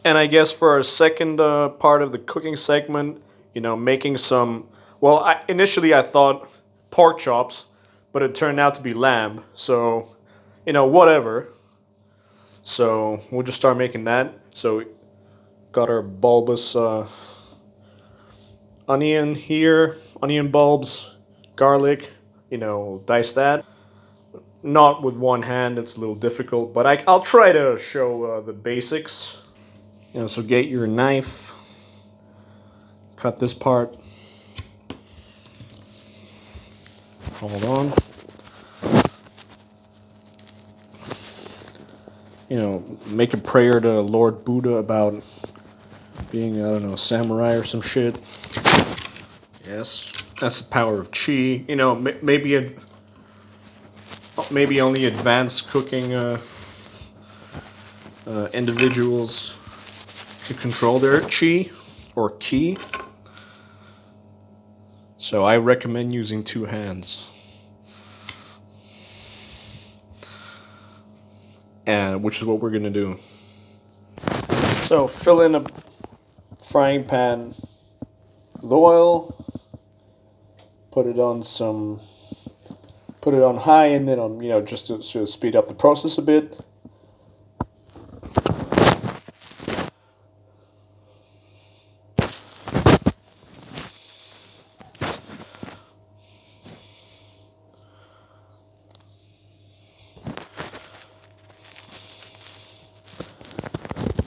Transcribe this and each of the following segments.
And I guess for our second part of the cooking segment, making some. Well, initially I thought pork chops, but it turned out to be lamb. So, whatever. So we'll just start making that. So got our bulbous onion here, onion bulbs, garlic. Dice that. Not with one hand; it's a little difficult, but I'll try to show the basics. So get your knife, cut this part. Hold on. Make a prayer to Lord Buddha about being, I don't know, samurai or some shit. Yes, that's the power of chi. Maybe only advanced cooking individuals can control their chi or ki. So I recommend using two hands. And which is what we're gonna do. So fill in a frying pan with oil. Put it on high, and then on just to speed up the process a bit.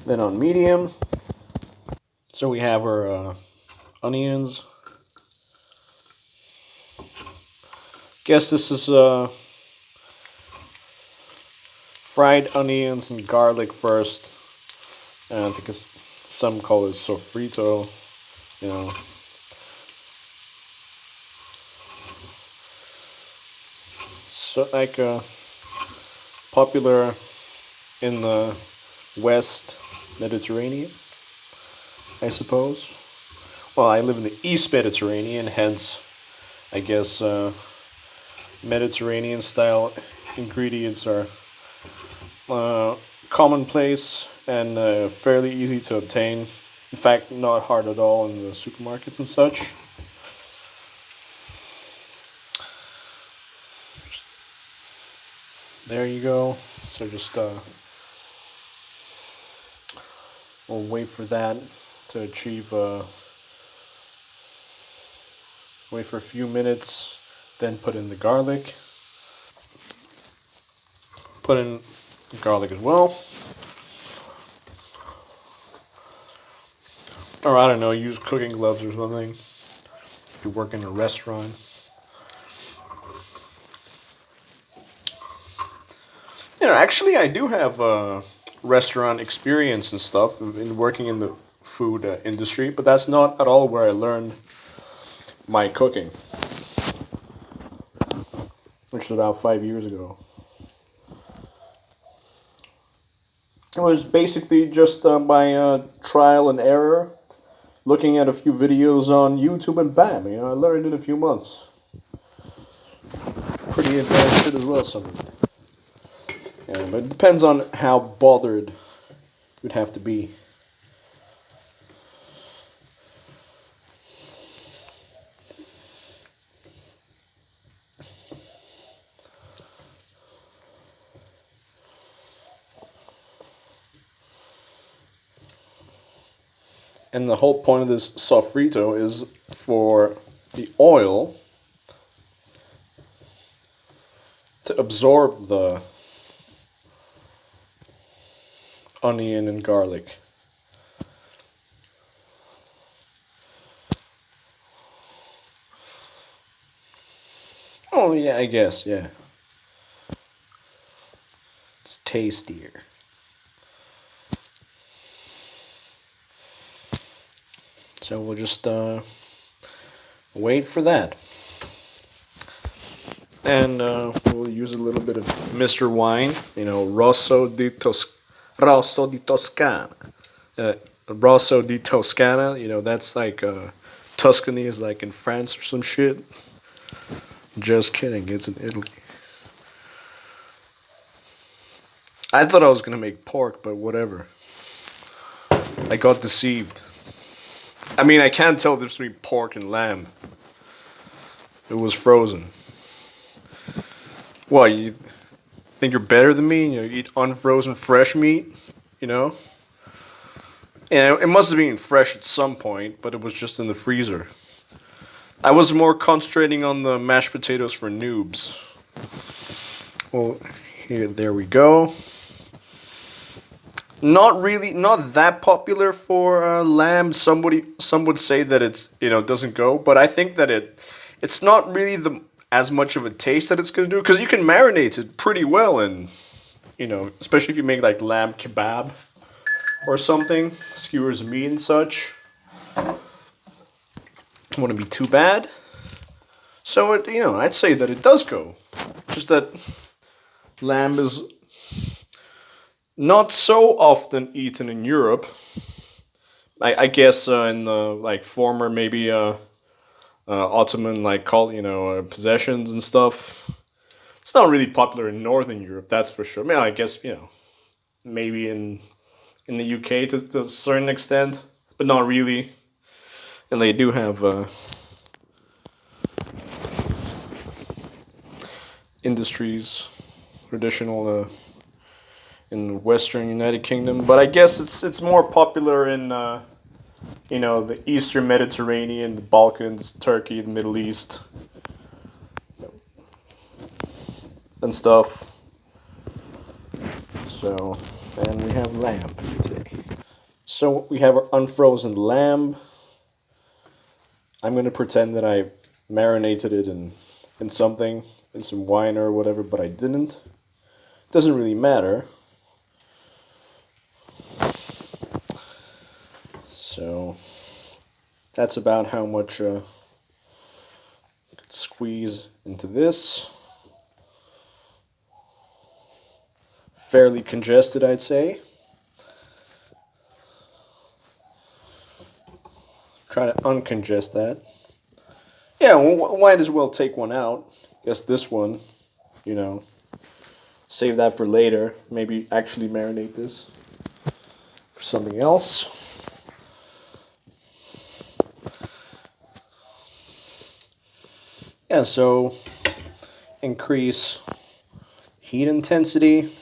Then on medium. So we have our onions. Guess this is fried onions and garlic first. And I think some call it sofrito. So like popular in the West Mediterranean, I suppose. Well, I live in the East Mediterranean, hence, I guess Mediterranean style ingredients are commonplace and fairly easy to obtain. In fact, not hard at all in the supermarkets and such. There you go. So just we'll wait for that to achieve. Wait for a few minutes, then put in the garlic. Put in the garlic as well. Or I don't know, use cooking gloves or something if you work in a restaurant. Actually, I do have restaurant experience and stuff in working in the food industry, but that's not at all where I learned my cooking, which is about 5 years ago. It was basically just by trial and error, looking at a few videos on YouTube, and bam, I learned in a few months. Pretty advanced shit as well, some of it. Yeah, but it depends on how bothered you'd have to be. And the whole point of this sofrito is for the oil to absorb the onion and garlic. Oh yeah, I guess, yeah. It's tastier. So we'll just wait for that. And we'll use a little bit of Mr. Wine, Rosso di Toscana. Rosso di Toscana, that's like Tuscany is like in France or some shit. Just kidding, it's in Italy. I thought I was gonna make pork, but whatever. I got deceived. I mean, I can't tell the difference between pork and lamb. It was frozen. What, you think you're better than me? You eat unfrozen fresh meat? You know? Yeah, it must have been fresh at some point, but it was just in the freezer. I was more concentrating on the mashed potatoes for noobs. Well, there we go. Not really, not that popular for lamb. Some would say that it's doesn't go, but I think that it's not really the as much of a taste that it's gonna do because you can marinate it pretty well, and especially if you make like lamb kebab or something, skewers of meat and such. Wouldn't be too bad. So I'd say that it does go. Just that lamb is not so often eaten in Europe. I guess in the like former maybe Ottoman possessions and stuff. It's not really popular in Northern Europe, that's for sure. I mean, I guess maybe in the UK to a certain extent, but not really. And they do have industries, traditional in the Western United Kingdom, but I guess it's more popular in the Eastern Mediterranean, the Balkans, Turkey, the Middle East, and stuff. So, and we have lamb today. So we have our unfrozen lamb. I'm gonna pretend that I marinated it in something, in some wine or whatever, but I didn't. Doesn't really matter. So that's about how much I could squeeze into this. Fairly congested, I'd say. Try to uncongest that. Yeah, well, might as well take one out. Guess this one, save that for later. Maybe actually marinate this for something else. Yeah, so increase heat intensity.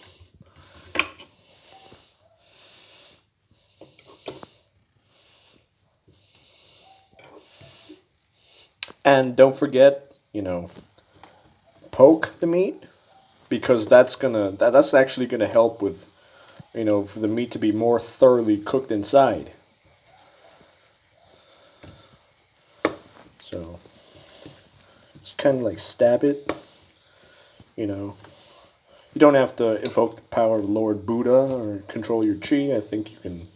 And don't forget, poke the meat because that's actually gonna help with, for the meat to be more thoroughly cooked inside. So just kind of like stab it, You don't have to invoke the power of Lord Buddha or control your chi. I think you can,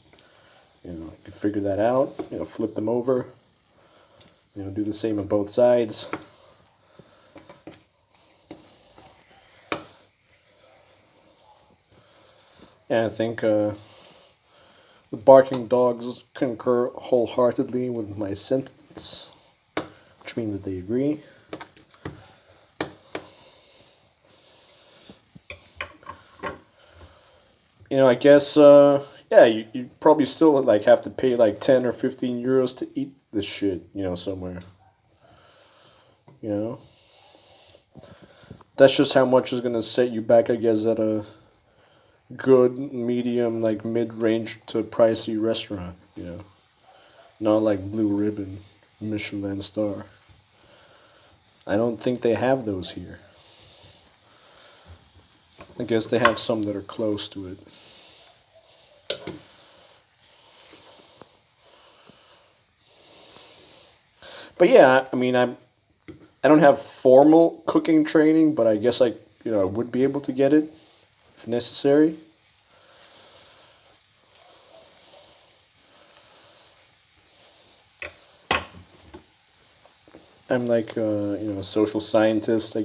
you can figure that out. Flip them over. Do the same on both sides. And I think the barking dogs concur wholeheartedly with my sentence, which means that they agree. I guess, yeah, you probably still like have to pay like 10 or 15 euros to eat this shit, somewhere. That's just how much is gonna set you back, I guess, at a good, medium, like mid-range to pricey restaurant, Not like Blue Ribbon, Michelin star. I don't think they have those here. I guess they have some that are close to it. But yeah, I mean, I don't have formal cooking training, but I guess I would be able to get it if necessary. I'm like a social scientist.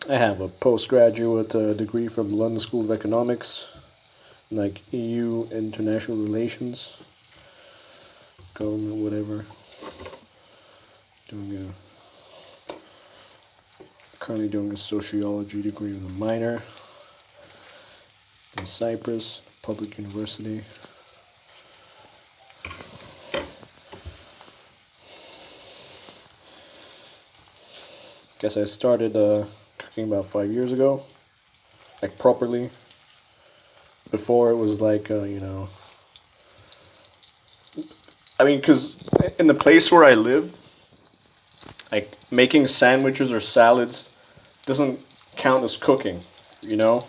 I have a postgraduate degree from the London School of Economics, like EU international relations, government, whatever. Currently doing a sociology degree with a minor in Cyprus, public university. Guess I started cooking about 5 years ago, like properly. Before it was like, I mean, because in the place where I live, like making sandwiches or salads doesn't count as cooking, you know?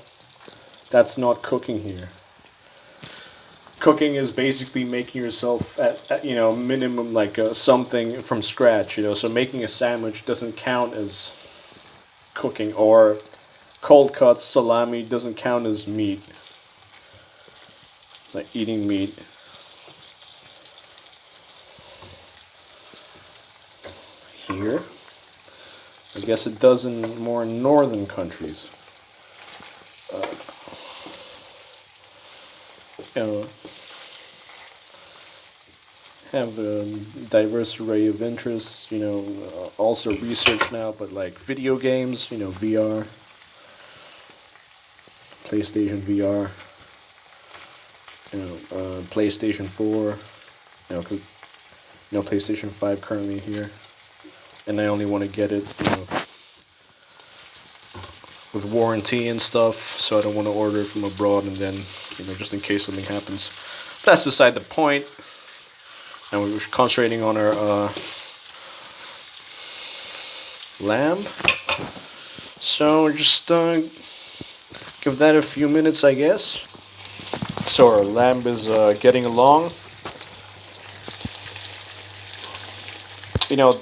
That's not cooking here. Cooking is basically making yourself at minimum like something from scratch, you know. So making a sandwich doesn't count as cooking, or cold cuts, salami doesn't count as meat, like eating meat. Here, I guess it does in more northern countries. You know, have a diverse array of interests, also research now, but like video games, VR, PlayStation VR, PlayStation 4, because, PlayStation 5 currently here, and I only want to get it, with warranty and stuff, so I don't want to order it from abroad and then, just in case something happens. But that's beside the point. And we were concentrating on our lamb. So just give that a few minutes, I guess. So our lamb is getting along. The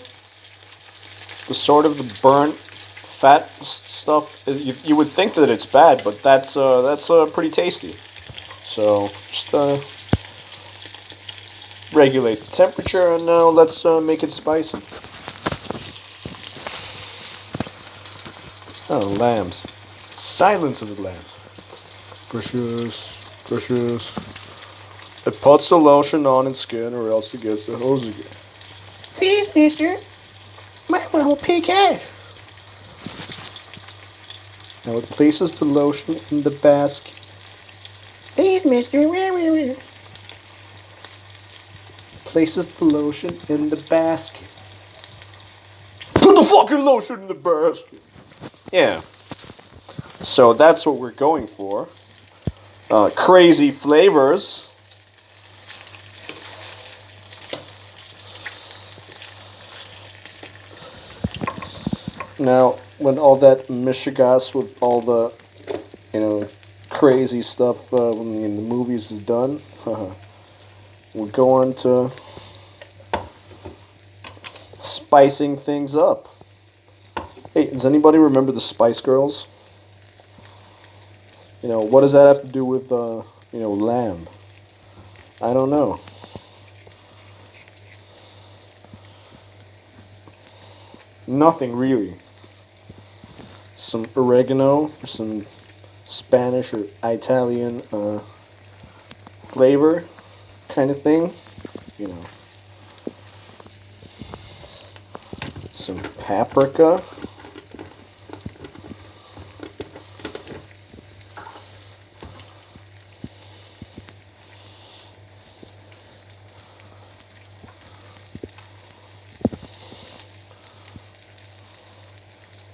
sort of the burnt fat stuff, you would think that it's bad, but that's pretty tasty. So just regulate the temperature, and now let's make it spicy. Oh, lambs. Silence of the lambs. Precious, precious. It puts the lotion on its skin, or else it gets the hose again. Please, mister. My one will pick out. Now it places the lotion in the basket. Please, mister. Places the lotion in the basket. Put the fucking lotion in the basket. Yeah. So that's what we're going for. Crazy flavors. Now, when all that mishigas with all the, crazy stuff in the movies is done, we'll go on to spicing things up. Hey, does anybody remember the Spice Girls? What does that have to do with, lamb? I don't know. Nothing really. Some oregano, some Spanish or Italian flavor kind of thing. Some paprika.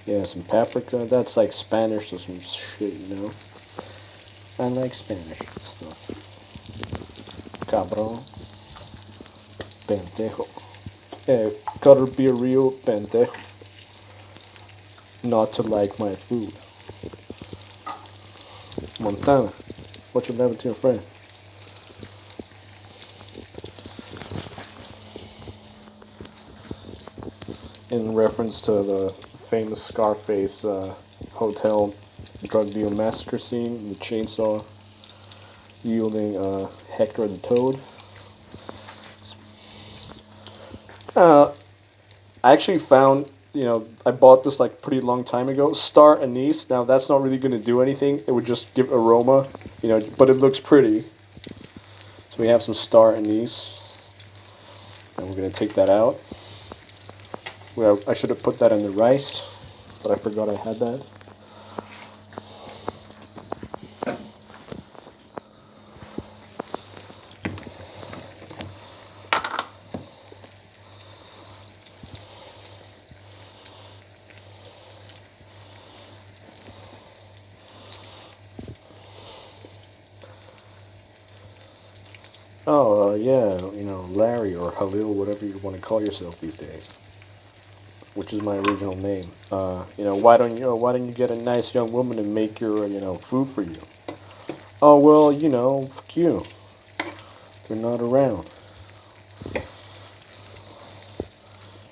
Yeah, some paprika. That's like Spanish or some shit, I like Spanish stuff. Cabrón. Pendejo. Gotta be a real pendejo not to like my food. Montana, what you having to your friend? In reference to the famous Scarface hotel drug deal massacre scene, the chainsaw yielding Hector the Toad. I actually found, I bought this like pretty long time ago. Star anise. Now that's not really going to do anything. It would just give aroma, but it looks pretty. So we have some star anise, and we're going to take that out. Well, I should have put that in the rice, but I forgot I had that. Oh, yeah, Larry or Halil, whatever you want to call yourself these days, which is my original name. Why don't you get a nice young woman to make your, food for you? Oh, well, fuck you. They're not around,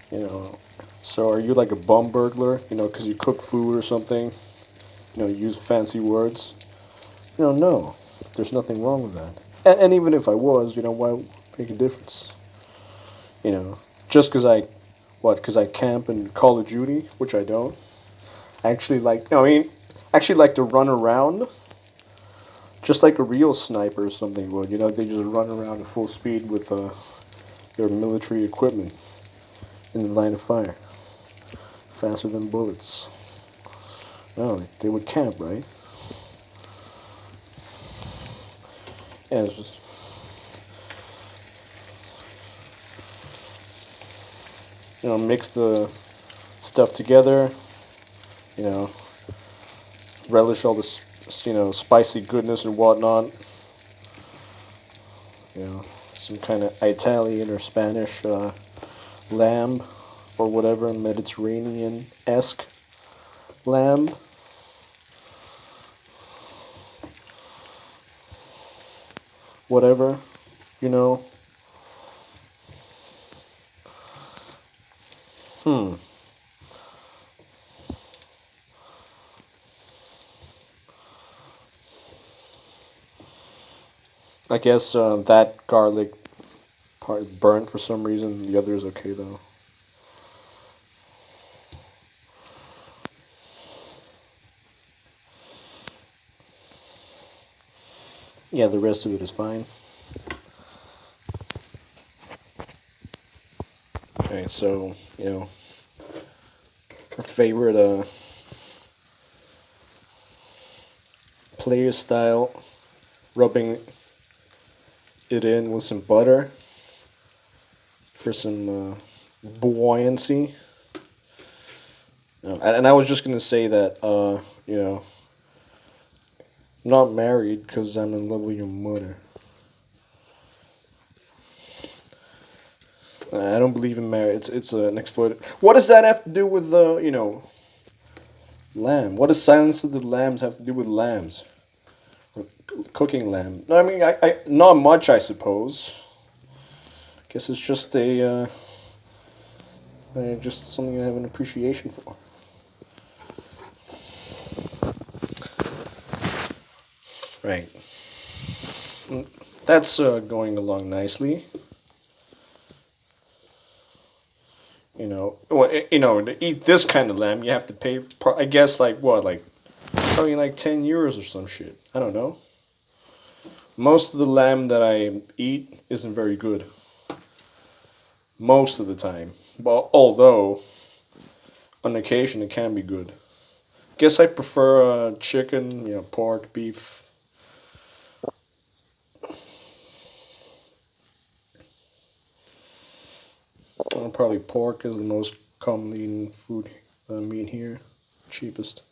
you know. So are you like a bum burglar, because you cook food or something? Use fancy words? No. There's nothing wrong with that. And even if I was, why make a difference? You know, just because I camp in Call of Duty, which I don't. Actually like to run around, just like a real sniper or something would. They just run around at full speed with their military equipment in the line of fire, faster than bullets. No, they would camp, right? Yeah, it's just, mix the stuff together, you know, relish all this, spicy goodness and whatnot. Some kind of Italian or Spanish lamb or whatever, Mediterranean esque lamb. Whatever, you know. Hmm. I guess that garlic part is burnt for some reason. The other is okay though. Yeah, the rest of it is fine. Okay, so our favorite player style, rubbing it in with some butter for some buoyancy. And I was just gonna say that I'm not married because I'm in love with your mother. I don't believe in marriage. It's an exploited. What does that have to do with the lamb? What does Silence of the Lambs have to do with lambs? Cooking lamb? No, I mean I not much, I suppose. Guess it's just just something I have an appreciation for. Right. That's going along nicely. To eat this kind of lamb, you have to pay. I guess like what, like probably like 10 euros or some shit. I don't know. Most of the lamb that I eat isn't very good. Most of the time, but although on occasion it can be good. Guess I prefer chicken, pork, beef. Probably pork is the most commonly eaten food meat here, cheapest.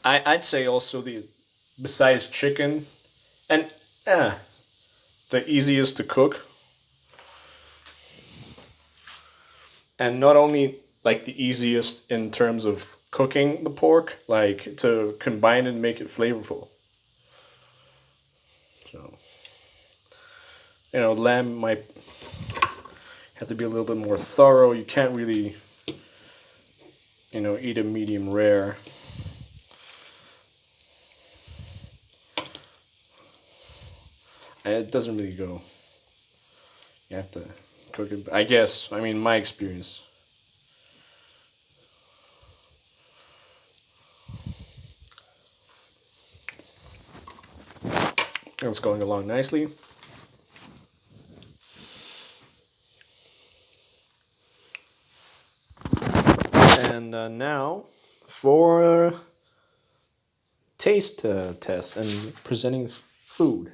I'd say also the besides chicken and the easiest to cook, and not only like the easiest in terms of cooking the pork, like to combine and make it flavorful. So lamb might have to be a little bit more thorough. You can't really eat a medium rare. And it doesn't really go. You have to cook it. I guess. I mean, my experience. It's going along nicely. And now for taste test and presenting food.